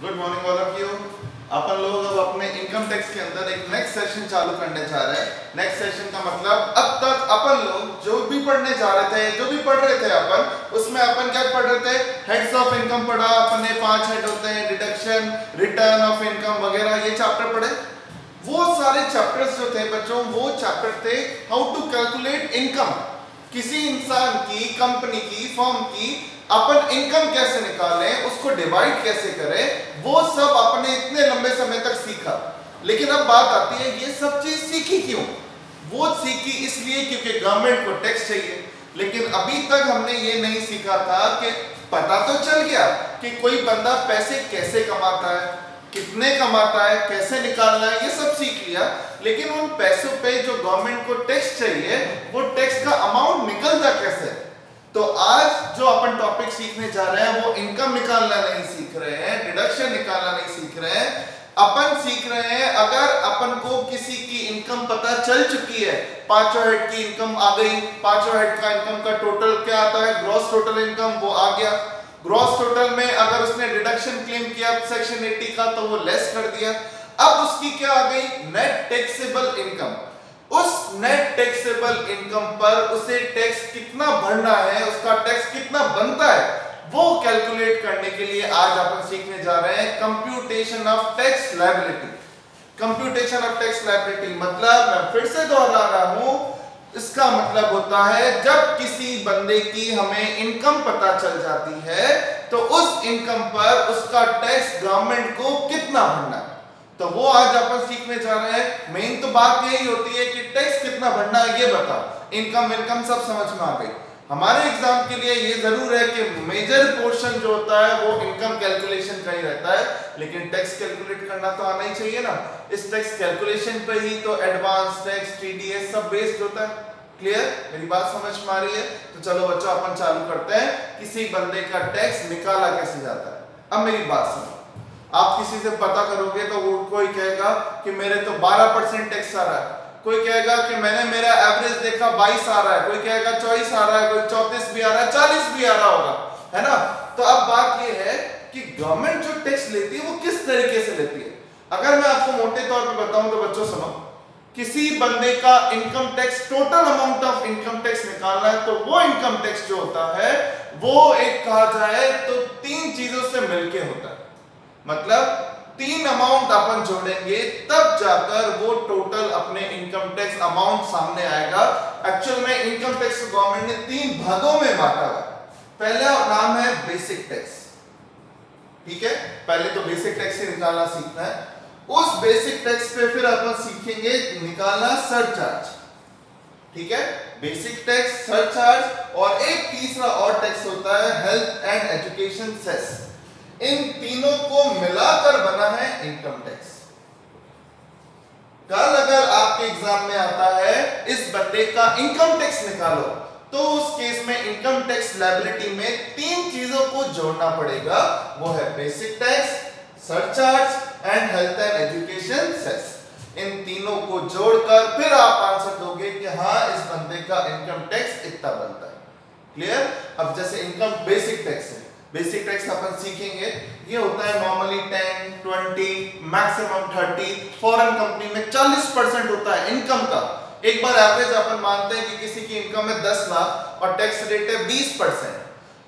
Good morning all of you. अपन लोग अब अपने इनकम टैक्स के अंदर एक नेक्स्ट सेशन चालू करने जा रहे हैं। नेक्स्ट सेशन का मतलब अब तक अपन लोग जो भी पढ़ने जा रहे थे, जो भी पढ़ रहे थे अपन, उसमें अपन क्या पढ़ रहे थे? हेड्स ऑफ इनकम पढ़ा अपन ने, 5 हेड होते हैं, डिडक्शन, रिटर्न ऑफ इनकम वगैरह, ये चैप्टर पढ़े। वो सारे चैप्टर्स जो थे बच्चों, वो चैप्टर थे हाउ टू कैलकुलेट इनकम। किसी इंसान की, कंपनी की, फर्म की अपन इनकम कैसे निकालें, उसको डिवाइड कैसे करें, वो सब अपने इतने लंबे समय तक सीखा। लेकिन अब बात आती है, ये सब चीज सीखी क्यों? वो सीखी इसलिए क्योंकि गवर्नमेंट को टैक्स चाहिए। लेकिन अभी तक हमने ये नहीं सीखा था कि पता तो चल गया कि कोई बंदा पैसे कैसे कमाता है, कितने कमाता है, कैसे निकालना है, ये सब सीख लिया। लेकिन उन पैसों पे जो गवर्नमेंट को टैक्स चाहिए, वो टैक्स का अमाउंट निकलता कैसे? तो आज जो अपन टॉपिक सीखने जा रहे हैं वो इनकम निकालना नहीं सीख रहे हैं, डिडक्शन निकालना नहीं सीख रहे हैं। अपन सीख रहे हैं, अगर अपन को किसी की इनकम पता चल चुकी है, 5 हेड की इनकम आ गई, 5 हेड का इनकम का टोटल क्या आता है, ग्रॉस टोटल इनकम, वो आ गया। ग्रॉस टोटल में अगर उसने डिडक्शन क्लेम किया सेक्शन 80 का, तो वो लेस कर दिया। अब उसकी क्या आ गई? Net taxable income. उस नेट टैक्सेबल इनकम पर उसे टैक्स कितना भरना है, उसका टैक्स कितना बनता है, वो कैलकुलेट करने के लिए आज अपन सीखने जा रहे हैं computation of tax liability. Computation of tax liability मतलब, मैं फिर से दोहरा रहा हूं, इसका मतलब होता है जब किसी बंदे की हमें इनकम पता चल जाती है, तो उस इनकम पर उसका टैक्स गवर्नमेंट को कितना भरना है, तो वो आज अपन सीखने जा रहे हैं। मेन तो बात यही होती है कि टैक्स कितना भरना है ये बताओ। इनकम सब समझ में आ गई। हमारे एग्जाम के लिए ये जरूर है कि मेजर पोर्शन जो होता है वो इनकम कैलकुलेशन का ही रहता है, लेकिन टैक्स कैलकुलेट करना तो आना ही चाहिए ना। इस टैक्स कैलकुलेशन पे ही तो एडवांस टैक्स, टीडीएस सब बेस्ड होता है। क्लियर? मेरी बात समझ में आ रही है? तो चलो बच्चों अपन चालू करते हैं। किसी बंदे का टैक्स निकाला कैसे जाता है। अब मेरी बात सुनो, आप किसी से पता करोगे तो वो कोई कहेगा कि मेरे तो 12% टैक्स आ रहा है, कोई कहेगा कि मैंने मेरा एवरेज देखा 22 आ रहा है, कोई कहेगा 24 आ रहा है, कोई 34 भी आ रहा है, 40 भी आ रहा होगा, है ना। तो अब बात ये है कि गवर्नमेंट जो टैक्स लेती है वो किस तरीके से लेती है। अगर मैं आपको मोटे तौर पर बताऊं तो बच्चों सुनो, किसी बंदे का income tax, total amount of income tax निकालना है, तो वो इनकम टैक्स जो होता है वो एक कहा जाए तो 3 चीजों से मिलके होता है। मतलब 3 अमाउंट अपन जोड़ेंगे तब जाकर वो टोटल अपने इनकम टैक्स अमाउंट सामने आएगा। एक्चुअल में इनकम टैक्स को गवर्नमेंट ने 3 भागों में बांटा हुआ। पहला नाम है बेसिक टैक्स, ठीक है। पहले तो बेसिक टैक्स से निकालना सीखना है। उस बेसिक टैक्स पे फिर अपन सीखेंगे निकालना सरचार्ज, ठीक है। बेसिक टैक्स, सरचार्ज और एक तीसरा और टैक्स होता है हेल्थ एंड एजुकेशन सेस। इन तीनों को मिलाकर बना है इनकम टैक्स। कल अगर आपके एग्जाम में आता है इस बंदे का इनकम टैक्स निकालो, तो उस केस में इनकम टैक्स लायबिलिटी में 3 चीजों को जोड़ना पड़ेगा। वो है basic tax, surcharge and health and education cess. इन तीनों को जोड़कर फिर आप आंसर दोगे कि हाँ इस बंदे का इनकम टैक्स इतना बनता है। क्लियर? अब जैसे इनकम बेसिक टैक्स है, बेसिक टैक्स अपन सीखेंगे, ये होता है नॉर्मली 10, 20, मैक्सिमम 30, फॉरेन कंपनी में 40% होता है इनकम का। एक बार एवरेज अपन मानते हैं कि किसी की इनकम है 10 लाख और टैक्स रेट है 20%,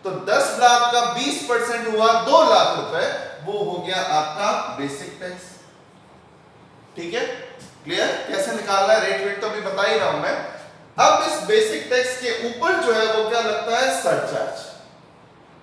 तो 10 लाख का 20% हुआ 2 लाख रुपए, वो हो गया आपका बेसिक टैक्स। ठीक है? क्लियर? कैसे निकालना है, रेट वेट तो अभी बता ही रहा हूं मैं। अब इस बेसिक टैक्स के ऊपर जो है वो क्या लगता है, सरचार्ज,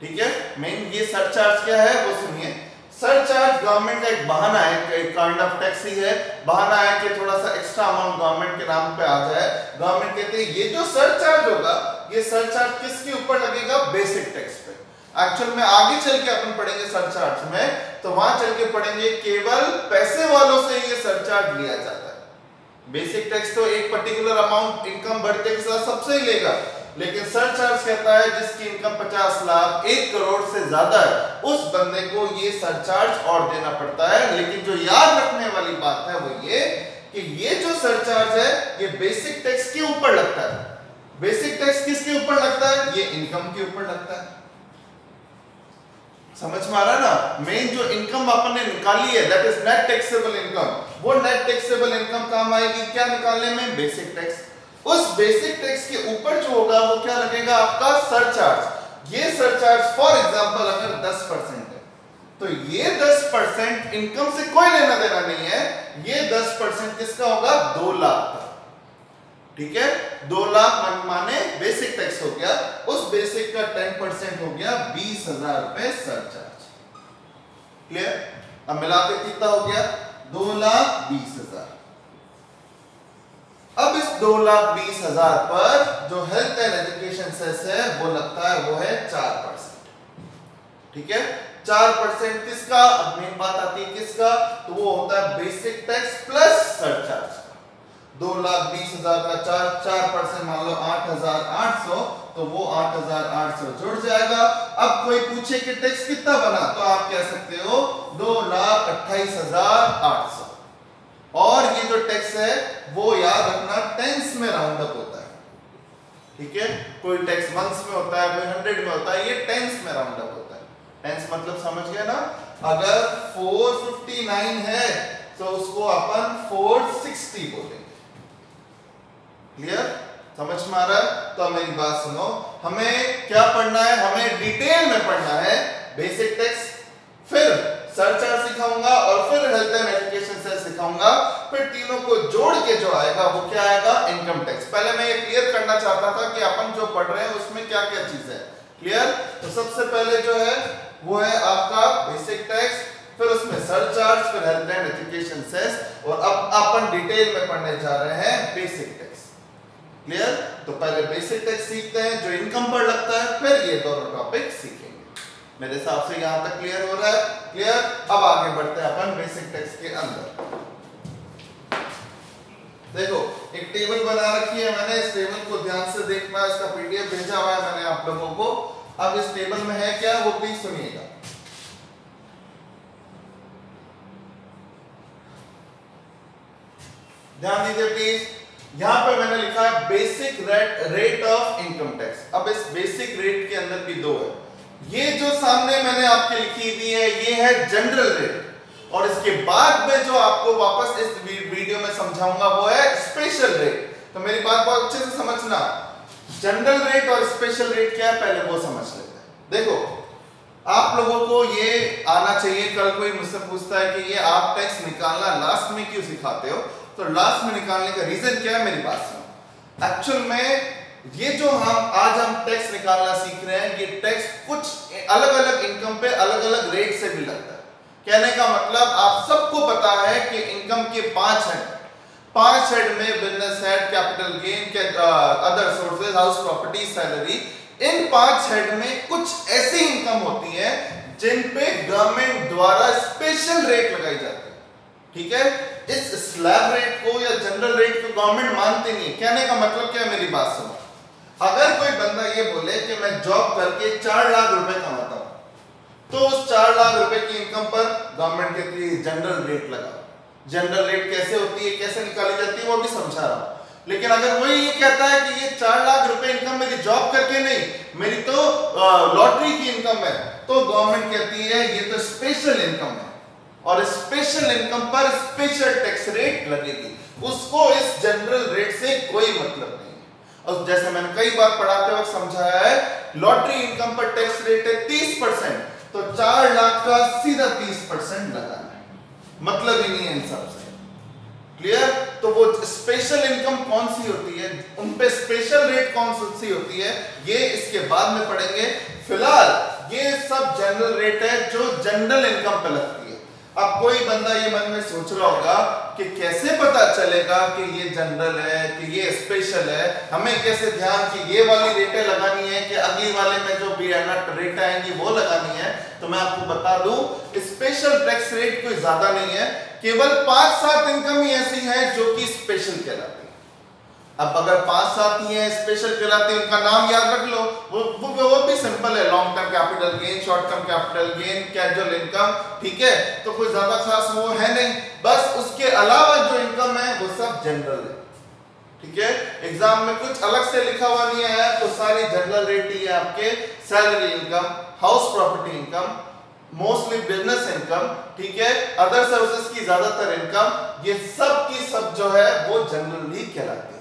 ठीक है। मेन ये सरचार्ज क्या है वो सुनिए। सरचार्ज गवर्नमेंट का एक बहाना है, एक काइंड ऑफ टैक्स ही है, बहाना है कि थोड़ा सा एक्स्ट्रा अमाउंट गवर्नमेंट के नाम पे आ जाए। गवर्नमेंट कहते हैं ये जो सरचार्ज होगा, ये सरचार्ज किसके ऊपर लगेगा, बेसिक टैक्स पे। एक्चुअल में आगे चल के अपन पढ़ेंगे सरचार्ज में, तो वहां चल के पढ़ेंगे केवल पैसे वालों से ये सरचार्ज लिया जाता है। बेसिक टैक्स तो एक पर्टिकुलर अमाउंट इनकम बढ़ते के साथ सबसे ही लेगा, लेकिन सरचार्ज कहता है जिसकी इनकम 50 लाख 1 करोड़ से ज्यादा है, उस बंदे को ये सरचार्ज और देना पड़ता है। लेकिन जो याद रखने वाली बात है वो ये कि ये जो सरचार्ज है ये बेसिक टैक्स के ऊपर लगता है। बेसिक टैक्स किसके ऊपर लगता है, ये इनकम के ऊपर लगता है। समझ में आ रहा है ना? मेन जो इनकम अपन ने निकाली है that is net taxable income. वो नेट टैक्सेबल इनकम काम आएगी क्या निकालने में? Basic tax. उस बेसिक टैक्स के ऊपर जो होगा वो क्या लगेगा आपका? सरचार्ज। ये सरचार्ज फॉर एग्जांपल अगर 10% है तो ये 10% इनकम से कोई लेना देना नहीं है। ये 10% किसका होगा? 2 लाख का। ठीक है, 2 लाख माने बेसिक टैक्स हो गया। उस बेसिक का 10% हो गया 20,000 रुपए सरचार्ज। क्लियर? अब मिलाकर कितना हो गया? 2,20,000। अब इस 2,20,000 पर जो हेल्थ एंड एजुकेशन सेस है वो लगता है वो है 4%। ठीक है, 4% किसका? अब मेन बात आती है किसका? तो वो होता है बेसिक टैक्स प्लस सरचार्ज। 2,20,000 का 4% मान लो 8,800, तो वो 8,800 जुड़ जाएगा। अब कोई पूछे कि टैक्स कितना बना तो आप कह सकते हो 2,28,800। और ये जो टैक्स है वो याद रखना टेंस में राउंड अप होता है। ठीक है, कोई टैक्स मंथ्स में होता है, कोई 100 में होता है, ये टेंस में राउंड अप होता है। टेंस मतलब समझ गए ना? अगर 459 है तो उसको अपन 460 बोलेंगे। क्लियर? समझ में आ रहा है? तो मेरी बात सुनो, हमें क्या पढ़ना है? हमें डिटेल में पढ़ना है बेसिक टैक्स, फिर सरचार्ज सिखाऊंगा और फिर हेल्थ एंड एजुकेशन से सिखाऊंगा। फिर तीनों को जोड़ के जो आएगा वो क्या आएगा? Income tax. पहले मैं ये क्लियर करना चाहता था कि अपन जो पढ़ रहे हैं उसमें क्या क्या चीज है। क्लियर? तो सबसे पहले जो है वो है आपका बेसिक टैक्स, फिर उसमें सरचार्ज, फिर हेल्थ एंड एजुकेशन सेस, और अब अपन डिटेल में पढ़ने जा रहे हैं बेसिक टैक्स। क्लियर? तो पहले बेसिक टैक्स सीखते हैं जो इनकम पर लगता है, फिर ये दोनों टॉपिक सीखेंगे। मेरे हिसाब से यहां तक क्लियर हो रहा है? क्लियर? अब आगे बढ़ते हैं अपन बेसिक टैक्स के अंदर। देखो एक टेबल बना रखी है मैंने, इस टेबल को ध्यान से देखना, इसका पीडीएफ भेजा हुआ है मैंने आप लोगों को। अब इस टेबल में है क्या वो प्लीज सुनिएगा। ध्यान दीजिए प्लीज। यहां पर मैंने लिखा है basic rate of income tax. अब इस बेसिक रेट के अंदर भी दो है। ये जो सामने मैंने आपके लिखी हुई है ये है जनरल रेट, और इसके बाद में जो आपको वापस इस वीडियो में समझाऊंगा वो है स्पेशल रेट। तो मेरी बात बहुत अच्छे से समझना, जनरल रेट और स्पेशल रेट क्या है पहले वो समझ लेते हैं। देखो आप लोगों को ये आना चाहिए। कल कोई मुझसे पूछता है कि ये आप टैक्स निकालना लास्ट में क्यों सिखाते हो? तो लास्ट में निकालने का रीजन क्या है मेरी बात सुनो। एक्चुअल में ये जो हम टैक्स निकालना सीख रहे हैं, ये टैक्स कुछ अलग अलग इनकम पे अलग अलग रेट से भी लगता है। कहने का मतलब आप सबको पता है कि इनकम के 5 हेड में business head, capital gain, other sources, house property, salary, इन 5 हेड में कुछ ऐसी इनकम होती है जिन पे गवर्नमेंट द्वारा स्पेशल रेट लगाई जाती है। ठीक है, इस स्लैब रेट को या जनरल रेट को गवर्नमेंट मानती नहीं है। कहने का मतलब क्या है मेरी बात सुनो। अगर कोई बंदा ये बोले कि मैं जॉब करके 4 लाख रुपए कमाता हूं, तो उस 4 लाख रुपए की इनकम पर गवर्नमेंट कहती है जनरल रेट लगा। जनरल रेट कैसे होती है, कैसे निकाली जाती है वो भी समझा रहा हूं। लेकिन अगर वही ये कहता है कि ये 4 लाख रुपए इनकम मेरी जॉब करके नहीं, मेरी तो लॉटरी की इनकम है, तो गवर्नमेंट कहती है ये तो स्पेशल इनकम है, और स्पेशल इनकम पर स्पेशल टैक्स रेट लगेगी। उसको इस जनरल रेट से कोई मतलब नहीं है। और जैसे मैंने कई बार पढ़ाते वक्त समझाया है, लॉटरी इनकम पर टैक्स रेट है 30%, तो 4 लाख का सीधा 30% लगाना है, मतलब ही नहीं है इन सब से। क्लियर? तो वो स्पेशल इनकम कौन सी होती है, उन पे स्पेशल रेट कौन सी होती है, ये इसके बाद में पढ़ेंगे। फिलहाल ये सब जनरल रेट है जो जनरल इनकम पे लगती है। अब कोई बंदा ये मन में सोच रहा होगा कि कैसे पता चलेगा कि ये जनरल है कि ये स्पेशल है, हमें कैसे ध्यान कि ये वाली रेटें लगानी है कि अगली वाले में जो रेट आएंगी वो लगानी है। तो मैं आपको बता दूं स्पेशल टैक्स रेट कोई ज्यादा नहीं है, केवल 5-7 इनकम ही ऐसी है जो कि स्पेशल कहलाती है। अब अगर 5-7 ही है स्पेशल कहलाती है, उनका नाम याद रख लो, वो भी सिंपल है, long term capital gain, short term capital gain, casual income. ठीक है, तो कोई ज्यादा खास वो है नहीं, बस उसके अलावा जो इनकम है वो सब जनरल है। ठीक है, एग्जाम में कुछ अलग से लिखा हुआ नहीं है तो सारी जनरल रेट ही है आपके। Salary income, house property income, mostly business income, ठीक है, अदर सर्विसेज की ज्यादातर इनकम, ये सब की सब जो है वो जनरल ही कहलाती है।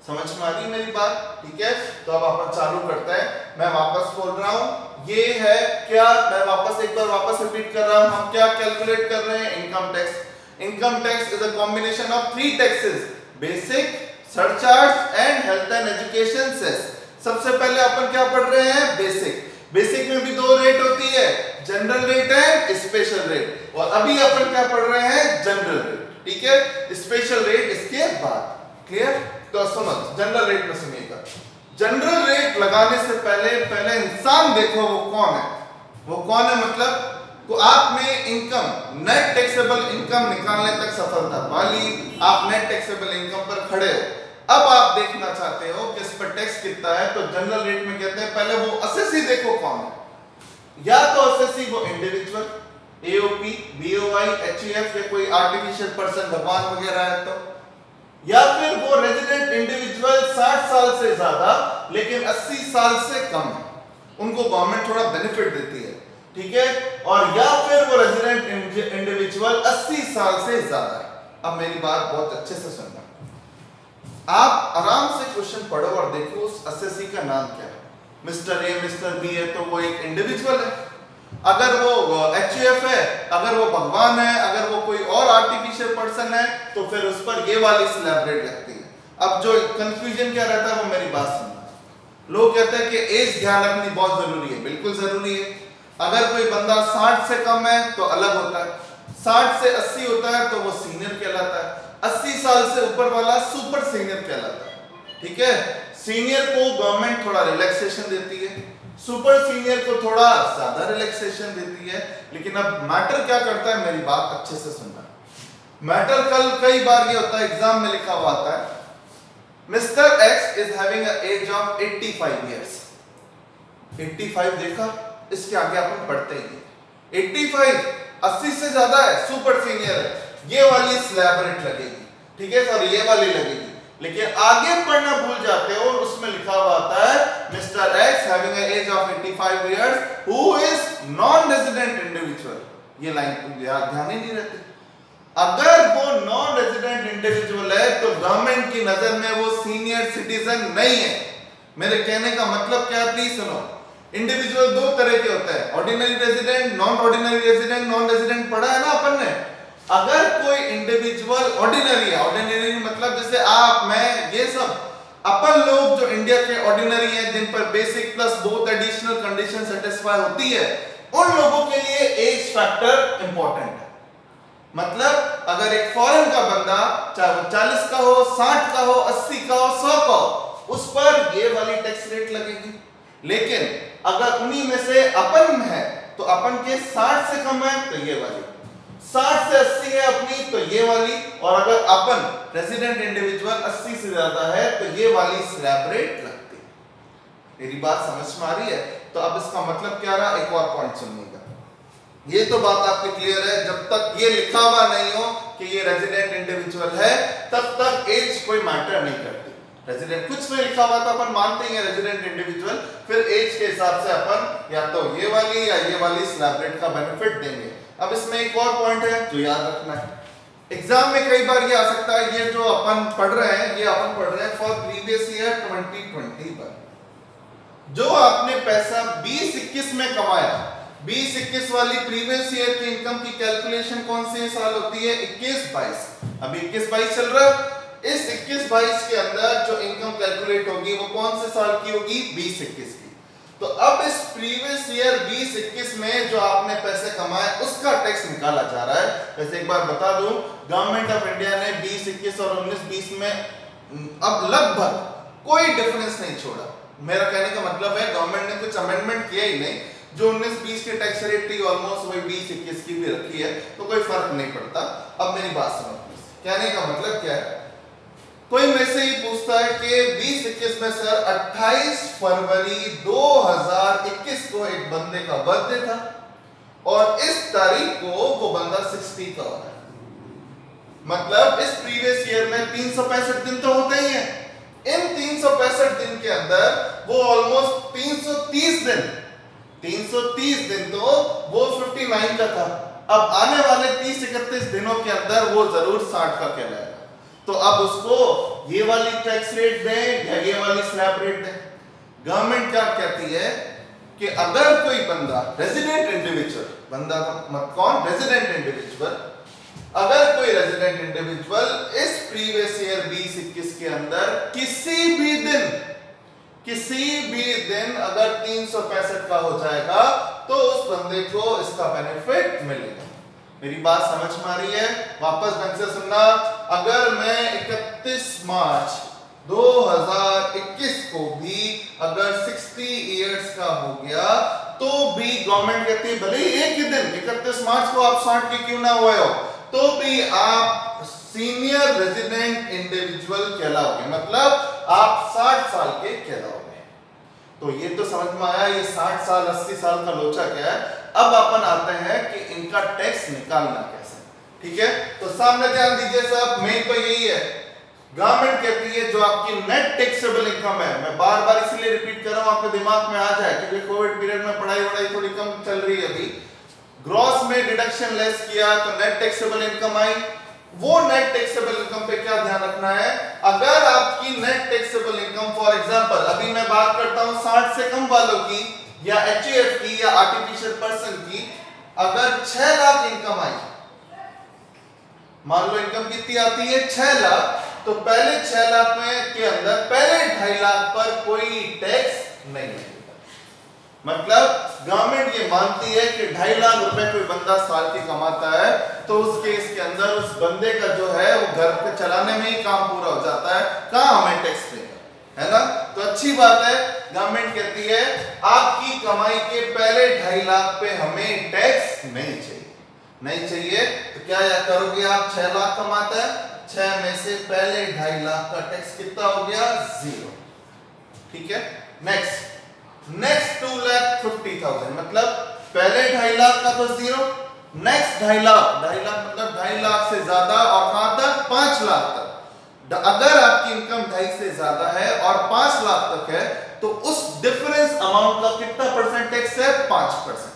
समझ में आ रही मेरी बात? ठीक है, तो अब अपन चालू करते हैं। मैं वापस बोल रहा हूं, ये है क्या, मैं वापस एक बार वापस रिपीट कर रहा हूं, हम क्या कैलकुलेट कर रहे हैं, income tax. Income tax is a combination of 3 taxes, basic, surcharge and health and education cess. सबसे पहले अपन क्या पढ़ रहे हैं, बेसिक। बेसिक में भी 2 रेट होती है, general rate and special rate, और अभी अपन क्या पढ़ रहे हैं, जनरल रेट, ठीक है, स्पेशल रेट इसके बाद। क्लियर? तो सुनो, जनरल रेट में सुनिएगा। जनरल रेट लगाने से पहले इंसान देखो वो कौन है, वो कौन है, मतलब तो आपने इनकम, नेट टैक्सेबल इनकम निकालने तक सफलता पा ली, आप नेट टैक्सेबल इनकम पर खड़े हो। अब आप देखना चाहते हो कि इस पर टैक्स कितना है, तो जनरल रेट में कहते हैं पहले वो असेसी देखो कौन है, या तो असेसी वो इंडिविजुअल, एओपी, बीओआई, एचईएफ या कोई आर्टिफिशियल पर्सन, भगवान वगैरह है तो, या फिर वो रेजिडेंट इंडिविजुअल 60 साल से ज्यादा लेकिन 80 साल से कम है, उनको गवर्नमेंट थोड़ा बेनिफिट देती है, ठीक है, और या फिर वो रेजिडेंट इंडिविजुअल 80 साल से ज्यादा है। अब मेरी बात बहुत अच्छे से सुनना, आप आराम से क्वेश्चन पढ़ो और देखो उस असेसी का नाम क्या है। मिस्टर ए, मिस्टर बी है तो वो एक इंडिविजुअल है, अगर वो एचयूएफ है, अगर वो भगवान है, अगर वो कोई और आर्टिफिशियल पर्सन है, तो फिर उस पर ये वाली स्लैब रेट लगती है। अब जो कंफ्यूजन क्या रहता है वो मेरी बात सुनना। लोग कहते हैं कि एज ध्यान रखनी बहुत जरूरी है, बिल्कुल जरूरी है। अगर कोई बंदा 60 से कम है तो अलग होता है, 60 से 80 होता है तो वो सीनियर कहलाता है, 80 साल से ऊपर वाला सुपर सीनियर कहलाता है, ठीक है। सीनियर को गवर्नमेंट थोड़ा रिलैक्सेशन देती है, सुपर सीनियर को थोड़ा ज्यादा रिलैक्सेशन देती है। लेकिन अब मैटर क्या करता है, मेरी बात अच्छे से सुनना। मैटर कई बार ये होता है, एग्जाम में लिखा हुआ आता है, mister X is having a age of 85 years. 85 देखा, इसके आगे अपन पढ़ते ही 85, 80 से ज्यादा है, सुपर सीनियर है, ये वाली स्लैब रेट लगेगी, ठीक है सर, ये वाली लगेगी। लेकिन आगे पढ़ना भूल जाते हो, उसमें लिखा हुआ आता है mister X having a age of 85 years who is non resident individual. ये लाइन ध्यान ही नहीं रहती। अगर वो नॉन रेजिडेंट इंडिविजुअल है तो गवर्नमेंट की नजर में वो सीनियर सिटीजन नहीं है। मेरे कहने का मतलब क्या है, प्लीज सुनो। इंडिविजुअल 2 तरह के होते हैं, ordinary resident, non ordinary resident. Non resident पढ़ा है ना अपन ने। अगर कोई इंडिविजुअल ऑर्डिनरी है, ऑर्डिनरी मतलब जैसे आप, मैं, ये सब अपन लोग जो इंडिया के ऑर्डिनरी हैं, जिन पर basic plus both additional condition satisfy होती है, उन लोगों के लिए एज फैक्टर इंपॉर्टेंट है। मतलब अगर एक फॉरेन का बंदा, चाहे वो 40 का हो, 60 का हो, 80 का हो, 100 का हो, उस पर ये वाली टैक्स रेट लगेगी। लेकिन अगर उन्हीं में से अपन है तो अपन के 60 से कम है तो ये वाली, 60 से 80 है अपनी तो ये वाली, और अगर अपन रेजिडेंट इंडिविजुअल 80 से ज्यादा है तो ये वाली स्लैब रेट लगती है। मेरी बात समझ में आ रही है? तो अब इसका मतलब क्या रहा, एक और पॉइंट सुनिएगा। ये तो बात आपकी क्लियर है, जब तक ये लिखा हुआ नहीं हो कि ये रेजिडेंट इंडिविजुअल है तब तक एज कोई मैटर नहीं करती। रेजिडेंट कुछ में लिखा हुआ तो अपन मानते हैं रेजिडेंट इंडिविजुअल, फिर एज के हिसाब से अपन या तो ये वाली या ये वाली स्लैब रेट का बेनिफिट देंगे। अब इसमें एक और पॉइंट है जो याद रखना है, एग्जाम में कई बार ये आ सकता है, ये जो अपन पढ़ रहे हैं, ये अपन पढ़ रहे हैं फॉर प्रीवियस ईयर 2020 पर, जो आपने पैसा 20-21 में कमाया, 20-21 वाली प्रीवियस ईयर की इनकम की कैलकुलेशन कौन से साल होती है, 21-22। अभी 21-22 चल रहा है। इस 21-22 के अंदर जो इनकम कैलकुलेट होगी वो कौन से साल की होगी, 20-21 की। तो अब इस प्रीवियस ईयर 20-21 में जो आपने पैसे कमाए उसका टैक्स निकाला जा रहा है। वैसे एक बार बता दूं, गवर्नमेंट ऑफ इंडिया ने 20-21 और 19-20 में अब लगभग कोई डिफरेंस नहीं छोड़ा। मेरा कहने का मतलब है गवर्नमेंट ने कुछ अमेंडमेंट किया ही नहीं, जो 19-20 की टैक्स रेट थी ऑलमोस्ट वही 20-21 की भी रखी है, तो कोई फर्क नहीं पड़ता। अब मेरी बात सुनो, कहने का मतलब क्या है, कोई मेरे से ही पूछता है कि 20-21 में सर 28 फरवरी 2021 को एक बंदे का बर्थडे था और इस तारीख को वो बंदा 60 का हो रहा है, मतलब इस प्रीवियस ईयर में 365 दिन तो होते ही हैं। इन 365 दिन के अंदर वो ऑलमोस्ट 330 दिन 330 दिन तो वो 59 का था, अब आने वाले 30-31 दिनों के अंदर वो जरूर 60 का कहलाएगा। तो अब उसको ये वाली टैक्स रेट दें या ये वाली स्लैब रेट दें? गवर्नमेंट क्या कहती है कि अगर कोई बंदा रेजिडेंट इंडिविजुअल, बंदा मत कौन, रेजिडेंट इंडिविजुअल, अगर कोई रेजिडेंट इंडिविजुअल इस प्रीवियस ईयर 2021 के अंदर किसी भी दिन अगर 365 का हो जाएगा तो उस बंदे को इसका बेनिफिट मिलेगा। मेरी बात समझ में आ रही है? वापस ढंग से सुनना। अगर मैं 31 मार्च 2021 को भी अगर 60 इयर्स का हो गया तो भी गवर्नमेंट कहती है भले एक ही दिन 31 मार्च को आप 60 के क्यों ना हुए हो तो भी आप सीनियर रेजिडेंट इंडिविजुअल कहलाओगे, मतलब आप 60 साल के कहलाओगे। तो ये तो समझ में आया ये 60 साल 80 साल का लोचा क्या है। अब अपन आते हैं कि इनका टैक्स निकालना कैसे, ठीक है? तो सामने ध्यान दीजिए सब, मेन तो यही है। गवर्नमेंट कहती है जो आपकी नेट टैक्सेबल इनकम है, मैं बार बार इसलिए रिपीट कर रहा हूं आपके दिमाग में आ जाए क्योंकि कोविड पीरियड में पढ़ाई थोड़ी कम चल रही है अभी। ग्रॉस में डिडक्शन लेस किया तो नेट टैक्सेबल इनकम आई। वो नेट टैक्सेबल इनकम पे क्या ध्यान रखना है, अगर आपकी net taxable income for example अभी मैं बात करता हूं 60 से कम वालों की या एचएएफ की या आर्टिफिशियल पर्सन की, अगर 6 लाख इनकम आई, मान लो इनकम कितनी आती है 6 लाख, तो पहले 6 लाख में के अंदर पहले 2.5 लाख पर कोई टैक्स नहीं लगेगा। मतलब गवर्नमेंट ये मानती है कि 2.5 लाख रुपए कोई बंदा साल की कमाता है तो उस केस के अंदर उस बंदे का जो है वो घर पे चलाने में ही काम पूरा हो जाता है, कहां हमें टैक्स देगा, है ना? तो अच्छी बात है। गवर्नमेंट कहती है आपकी कमाई के पहले 2.5 लाख पे हमें टैक्स नहीं चाहिए। तो क्या करोगे आप, 6 लाख कमाता है, 6 में से पहले 2.5 लाख का टैक्स कितना हो गया, 0, ठीक है? नेक्स्ट 2,50,000 मतलब पहले 2.5 लाख का तो 0, नेक्स्ट 2.5 लाख मतलब 2.5 लाख से ज्यादा और कहां तक, 5 लाख तक। अगर आपकी इनकम 2.5 से ज्यादा है और 5 लाख तक है तो उस डिफरेंस अमाउंट का कितना परसेंट टैक्स है, 5%।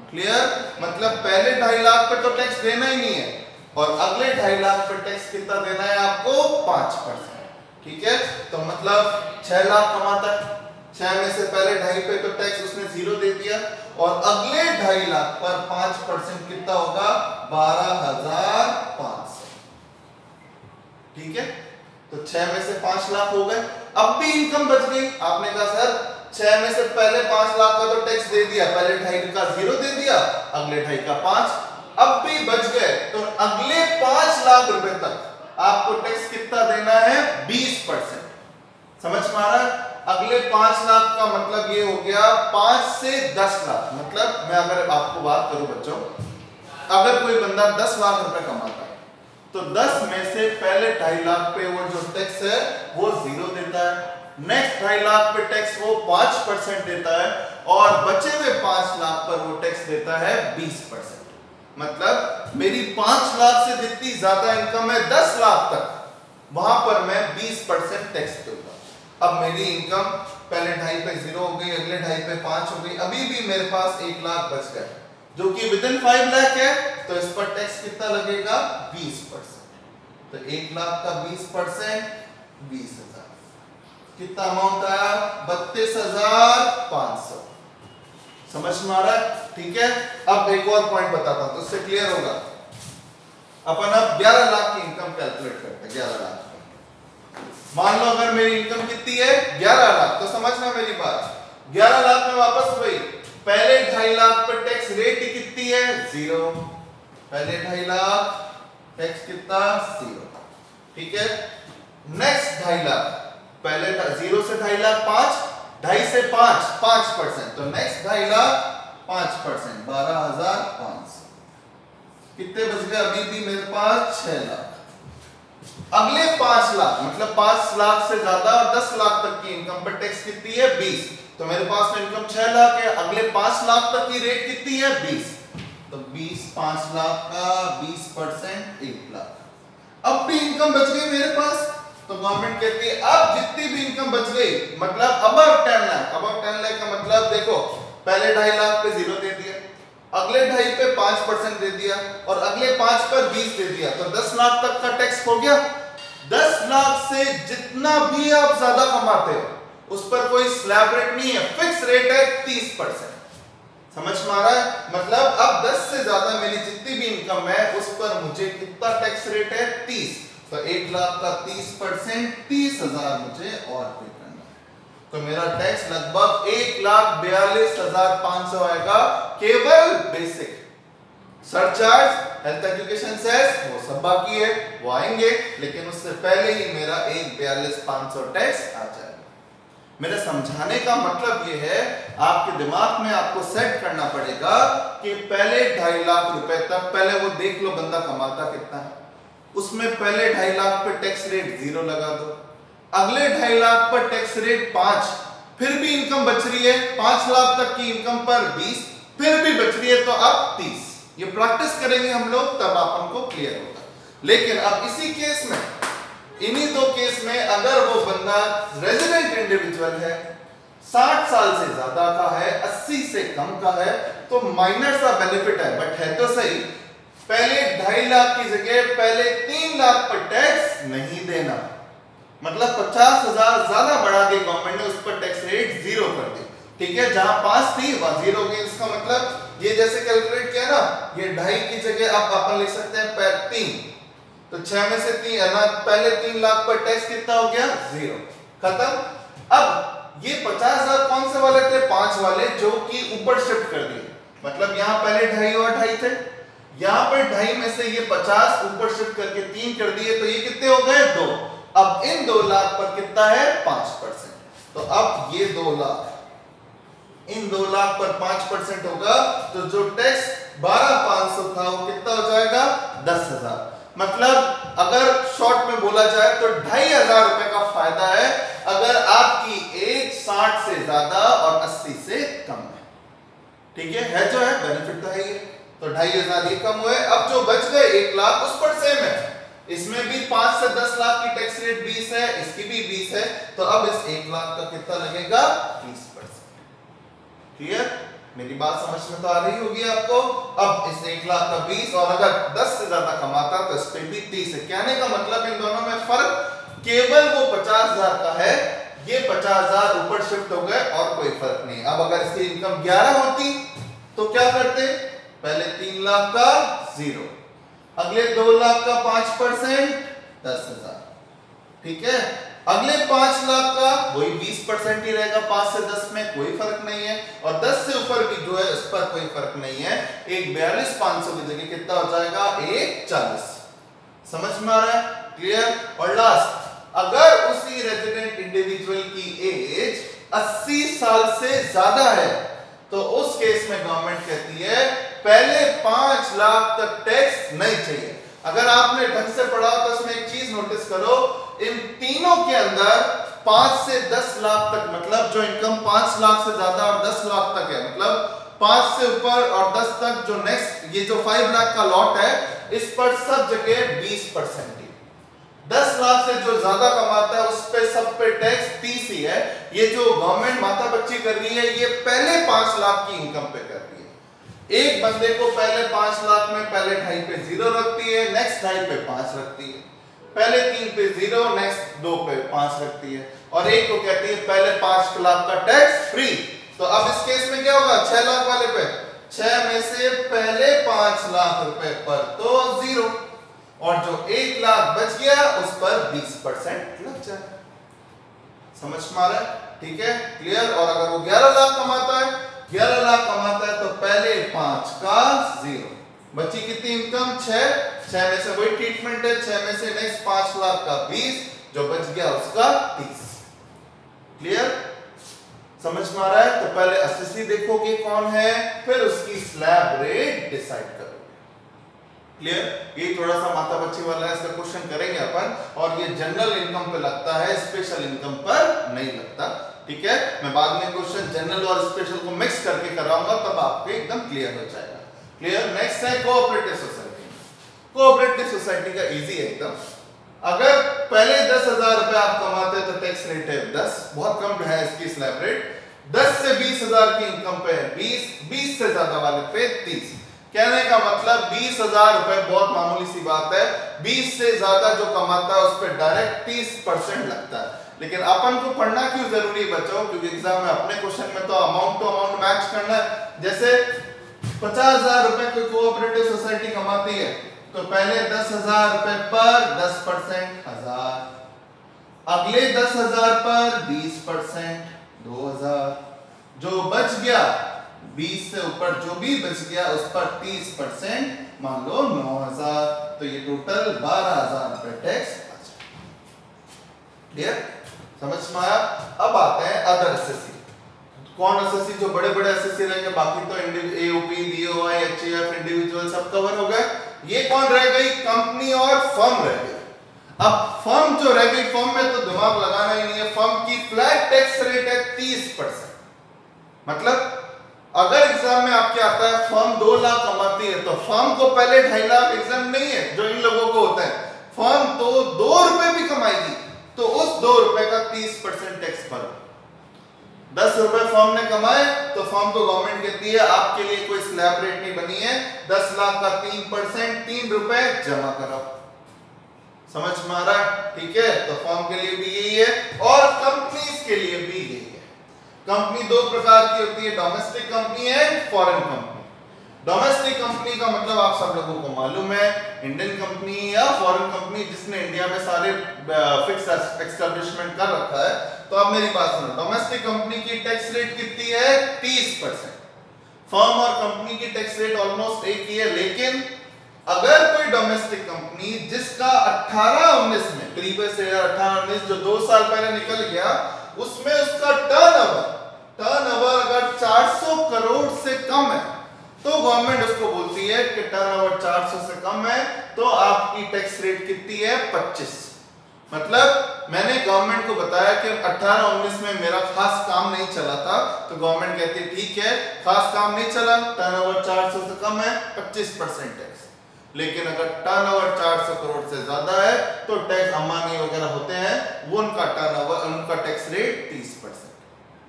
क्लियर? मतलब पहले 2.5 लाख पे तो टैक्स देना ही नहीं है और अगले 2.5 लाख पे टैक्स कितना देना है आपको, 5%, ठीक है? तो मतलब 6 लाख कमाता है, 6 में से पहले 2.5 पे तो टैक्स उसने 0 दे दिया और अगले 2.5 लाख पर 5% कितना होगा, 12,500, ठीक है? तो 6 में से 5 लाख हो गए। अब भी इनकम बच गई। आपने कहा सर 6 में से पहले 5 लाख का तो टैक्स दे दिया, पहले 2.5 का 0 दे दिया, अगले 2.5 का 5, अब भी बच गए। तो अगले 5 लाख रुपए तक आपको टैक्स कितना देना है, 20%। समझ में आ रहा है? अगले 5 लाख का मतलब ये हो गया 5 से 10 लाख। मतलब मैं अगर आपको बात करूं बच्चों, अगर कोई बंदा 10 लाख रुपए कमाता है तो 10 में से पहले 2.5 लाख पे वो जो टैक्स है वो 0 देता है, नेक्स्ट 2.5 लाख पे टैक्स वो 5% देता है और बचे हुए 5 लाख पर वो टैक्स देता है 20%। मतलब मेरी 5 लाख से जितनी ज्यादा इनकम है 10 लाख तक, वहां पर मैं 20% टैक्स दूंगा। अब मेरी इनकम पहले 2.5 पे 0 हो गई, अगले 2.5 पे 5 हो गई, अभी भी मेरे पास 1 लाख बच गया जो कि विदिन 5 लाख है, तो इस पर टैक्स कितना लगेगा, 20%। तो 1 लाख का 20%, 20,000, कितना अमाउंट आया, 32,500। समझ में आ रहा है? ठीक है। अब एक और पॉइंट बताता हूं तो इससे क्लियर होगा। अपन अब 11 लाख की इनकम कैलकुलेट करते हैं। 11 लाख, मान लो अगर मेरी इनकम कितनी है, 11 लाख, तो समझना मेरी बात, 11 लाख में वापस वही, पहले 2.5 लाख पर टैक्स रेट कितनी है, 0, पहले 2.5 लाख टैक्स कितना, 0, ठीक है। नेक्स्ट 2.5 लाख, पहले 0 से 2.5 लाख 5, 2.5 से 5, 5%, तो नेक्स्ट 2.5 लाख 5%, 12,500, कितने बच गए, अभी भी मेरे पास 6 लाख। अगले 5 लाख मतलब 5 लाख से ज्यादा और 10 लाख तक की इनकम पर टैक्स कितनी है, 20, तो मेरे पास तो इनकम 6 लाख है, अगले 5 लाख तक की रेट कितनी है, 20, तो 20 5 लाख का 20%, 1 लाख। अब भी इनकम बच गई मेरे पास, तो गवर्नमेंट कहती है अब जितनी भी इनकम बच गई, मतलब अबव 10 लाख, अबव 10 लाख का मतलब देखो पहले 2.5 लाख पे 0 दे दिया, अगले 2.5 पे 5% दे दिया और अगले 5 पर 20 दे दिया, तो 10 लाख तक का टैक्स हो गया। 10 लाख से जितना भी आप ज्यादा कमाते हो उस पर कोई स्लैब रेट नहीं है, फिक्स रेट है 30%। समझ में आ रहा है? मतलब अब 10 से ज्यादा मेरी जितनी भी इनकम है उस पर मुझे कितना टैक्स रेट है? 30। तो 1 लाख का 30% 30,000 मुझे और पे करना है। तो मेरा टैक्स लगभग 1,42,500 आएगा, केवल basic. Surcharge, health education cess वो सब बाकी है, वो आएंगे, लेकिन उससे पहले ही मेरा 1,42,500 टैक्स आ जाएगा। मेरे समझाने का मतलब ये है, आपके दिमाग में आपको सेट करना पड़ेगा कि पहले 2.5 लाख रुपए तक पहले वो देख लो बंदा कमाता कितना है, उसमें पहले 2.5 लाख पर टैक्स रेट 0 लगा दो, अगले 2.5 लाख पर टैक्स रेट 5, फिर भी इनकम बच रही है 5 लाख तक की इनकम पर 20, फिर भी बच रही है तो अब 30। ये प्रैक्टिस करेंगे हम लोग तब अपन को क्लियर होगा। लेकिन अब इसी केस में, इन्हीं 2 केस में, अगर वो बंदा रेजिडेंट इंडिविजुअल है, 60 साल से ज्यादा का है, 80 से कम का है, तो माइनर सा बेनिफिट है, बट है तो सही, पहले 2.5 लाख की जगह पहले 3 लाख पर टैक्स नहीं देना, मतलब 50,000 ज्यादा बढ़ा के गवर्नमेंट ने उस पर टैक्स रेट 0 कर दी। ठीक है, जहां 5 थी वहां 0 हो गई। इसका मतलब ये जैसे कैलकुलेट किया ना, ये 2.5 की जगह अब अपन लिख सकते हैं 3, तो 6 में से 3 है ना, पहले 3 लाख पर टैक्स कितना हो गया? 0, खत्म। अब ये 50,000 कौन से वाले थे? 5 वाले, जो कि ऊपर शिफ्ट कर दिए, मतलब यहाँ पहले 2.5 और 2.5 थे, यहाँ पर 2.5 में से ये 50 ऊपर शिफ्ट करके 3 कर दिए, तो ये कितने हो गए? 2। अब इन 2 लाख पर कितना है? 5%। तो अब ये 2 लाख, इन 2 लाख पर 5% होगा, तो जो टैक्स 12,500 था वो कितना हो जाएगा? 10,000। मतलब अगर शॉर्ट में बोला जाए तो 2,500 रुपए का फायदा है अगर आपकी एज 60 से ज्यादा और 80 से कम है। ठीक है जो है बेनिफिट तो है ये, तो 2,500 ये कम हुए। अब जो बच गए 1 लाख उस पर सेम है, इसमें भी 5 से 10 लाख की टैक्स रेट 20 है, इसकी भी 20 है, तो अब इस 1 लाख का कितना लगेगा? 20%। क्लियर? मेरी बात समझ में तो आ रही होगी आपको। अब इस 1 लाख का 20 और अगर 10 से ज्यादा कमाता तो इस पे भी 30 है। कहने का मतलब इन दोनों में फर्क केवल वो 50,000 का है, ये 50,000 ऊपर शिफ्ट हो गए और कोई फर्क नहीं। अब अगर इसकी इनकम 11 होती तो क्या करते? पहले 3 लाख का 0, अगले 2 लाख का 5% 10,000, ठीक है, अगले 5 लाख का वही 20% ही रहेगा, 5 से 10 में कोई फर्क नहीं है, और 10 से ऊपर भी जो है इस पर कोई फर्क नहीं है। 1,42,500 की जगह कितना हो जाएगा? 1,40। समझ में आ रहा है? क्लियर? और लास्ट, अगर उसी रेजिडेंट इंडिविजुअल की एज 80 साल से ज्यादा है तो उस केस में गवर्नमेंट कहती है पहले 5 लाख तक टैक्स नहीं चाहिए। अगर आपने ढंग से पढ़ा तो इसमें एक चीज नोटिस करो, इन तीनों के अंदर 5 से 10 लाख तक, मतलब जो इनकम 5 लाख से ज्यादा और 10 लाख तक है, मतलब 5 से ऊपर और 10 तक, जो नेक्स्ट ये जो 5 लाख का लॉट है इस पर सब जगह 20% ही। 10 लाख से जो ज्यादा कमाता है उस पे सब पे टैक्स 30 ही है। ये जो गवर्नमेंट माथा बच्ची कर रही है ये पहले 5 लाख की इनकम पे कर रही है। एक बंदे को पहले 5 लाख में पहले 2.5 पे 0 रखती है, नेक्स्ट 2.5 पे 5 रखती है, पहले 3 पे 0, नेक्स्ट 2 पे 5 रखती है, और एक को कहती है पहले 5 लाख का टैक्स फ्री। तो अब इस केस में क्या होगा? 6 लाख वाले पे 6 में से पहले 5 लाख रुपए पर तो 0, और जो 1 लाख बच गया उस पर 20% लग जाए। समझ में आ रहा है? ठीक है, क्लियर? और अगर वो 11 लाख कमाता है, 11 लाख कमाता है तो पहले 5 का 0, बची कितनी इनकम? 6 में से वही ट्रीटमेंट है, 6 में से नेक्स्ट 5 लाख का 20, जो बच गया उसका 30। क्लियर? समझ में आ रहा है? तो पहले एसएससी देखोगे कौन है, फिर उसकी स्लैब रेट डिसाइड करोगे। क्लियर? ये थोड़ा सा माथा बच्ची वाला है, इसका क्वेश्चन करेंगे अपन, और ये जनरल इनकम पे लगता है, स्पेशल इनकम पर नहीं लगता। ठीक है, मैं बाद में क्वेश्चन जनरल और स्पेशल को मिक्स करके कराऊंगा, तब आपको एकदम क्लियर हो जाएगा। क्लियर? नेक्स्ट है कोऑपरेटिव सोसाइटी। कोऑपरेटिव सोसाइटी का इजी है एकदम। अगर पहले 10,000 रुपए आप कमाते हैं तो टैक्स रेट है 10, बहुत कम है इसकी स्लैब रेट। 10 से 20,000 की इनकम पे 20, 20 से ज्यादा वाले पे 30। कहने का मतलब 20,000 रुपए बहुत मामूली सी बात है, 20 से ज्यादा जो कमाता है उस पर डायरेक्ट 30% लगता है। लेकिन अपन को पढ़ना क्यों जरूरी है बच्चों? क्योंकि एग्जाम में अपने क्वेश्चन में तो अमाउंट मैच करना है। जैसे 50,000 रुपए कोई कोऑपरेटिव सोसाइटी कमाती है तो पहले 10,000 रुपए पर 10% 1000, अगले 10,000 पर 20% 2,000, जो बच गया 20 से ऊपर जो भी बच गया उस पर 30% मान लो 9,000, तो ये टोटल 12,000 रुपए टैक्स। क्लियर? समझ में आया? अब आते हैं अदर एसएससी। कौन एसएससी? जो बड़े बड़े एसएससी रहेंगे, बाकी तो एओपी, बीओआई, एचएएफ, इंडिविजुअल सब कवर हो गए। ये कौन रह गई? कंपनी और फर्म रह गई। अब फर्म जो रह गई, फर्म में तो दिमाग लगाना ही नहीं है। फर्म की फ्लैट टैक्स रेट है 30%। मतलब अगर एग्जाम में आपके आता है फर्म 2 लाख कमाती है तो फर्म को पहले 2.5 लाख एग्जाम नहीं है जो इन लोगों को होता है। फर्म तो 2 रुपए भी कमाएगी तो उस 2 रुपए का 30% टैक्स भरो। 10 रुपए फर्म ने कमाए तो फर्म को गवर्नमेंट कहती है आपके लिए कोई स्लैब रेट नहीं बनी है, 10 लाख का 3%, 3 रुपए जमा करो। समझ में आ रहा है? ठीक है, तो फर्म के लिए भी यही है और कंपनीज के लिए भी यही है। कंपनी 2 प्रकार की होती है, domestic company and foreign company. Domestic company का मतलब आप सब लोगों को मालूम है, इंडियन कंपनी या फॉरेन कंपनी जिसने इंडिया में सारे फिक्स एस्टैब्लिशमेंट कर रखा है। तो अब मेरी बात सुनो, डोमेस्टिक कंपनी की टैक्स रेट कितनी है? 30%। फर्म और कंपनी की टैक्स रेट ऑलमोस्ट एक ही है, लेकिन अगर कोई डोमेस्टिक कंपनी जिसका 18-19 में, प्रीवियस ईयर 18-19 जो 2 साल पहले निकल गया, उसमें उसका टर्नओवर अगर 400 करोड़ से कम है तो गवर्नमेंट उसको बोलती है कि टर्नओवर 400 से कम है तो आपकी टैक्स रेट कितनी है? 25। मतलब मैंने गवर्नमेंट को बताया कि 18-19 में मेरा खास काम नहीं चला था, तो गवर्नमेंट कहती है ठीक है, खास काम नहीं चला, टर्नओवर 400 से कम है, 25% टैक्स। लेकिन अगर टर्नओवर 400 करोड़ से ज्यादा है तो टैक्स अंबानी वगैरह होते हैं, वो उनका टर्नओवर, उनका टैक्स रेट 30%।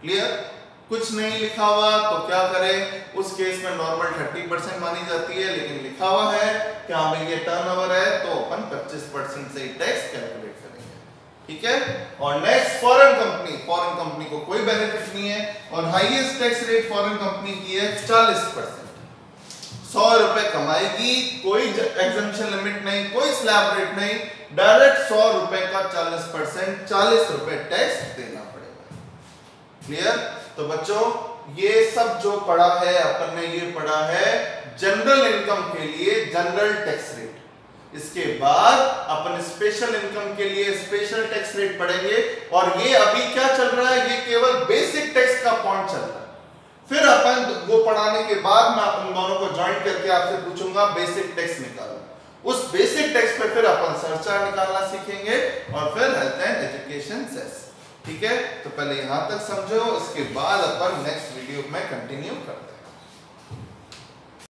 क्लियर? कुछ नहीं लिखा हुआ तो क्या करें? उस केस में नॉर्मल 30% मानी जाती है, लेकिन लिखा हुआ है कि हाँ भाई ये टर्नओवर है तो अपन 25% से ही टैक्स कैलकुलेट करेंगे। ठीक है? और next foreign company. Foreign company को कोई बेनिफिट नहीं है और highest tax rate foreign company की है 40%। 100 रुपए कमाएगी, कोई एग्जम्पशन लिमिट नहीं, कोई स्लैब रेट नहीं, डायरेक्ट 100 रुपए का 40%, 40 रुपए टैक्स देना पड़ेगा। क्लियर? तो बच्चों ये सब जो पढ़ा है अपन ने, ये पढ़ा है जनरल इनकम के लिए जनरल टैक्स रेट। इसके बाद अपन स्पेशल इनकम के लिए स्पेशल टैक्स रेट पढ़ेंगे और ये अभी क्या चल रहा है? ये केवल बेसिक टैक्स का पॉइंट चल रहा है। फिर अपन वो पढ़ाने के बाद मैं अपन दोनों को ज्वाइन करके आपसे पूछूंगा बेसिक टैक्स निकालो। उस बेसिक टैक्स पे फिर अपन सर्चार्ज निकालना सीखेंगे और फिर हेल्थ एंड एजुकेशन सेस। ठीक है? तो पहले यहां तक समझो, इसके बाद अपन नेक्स्ट वीडियो में कंटिन्यू करते हैं।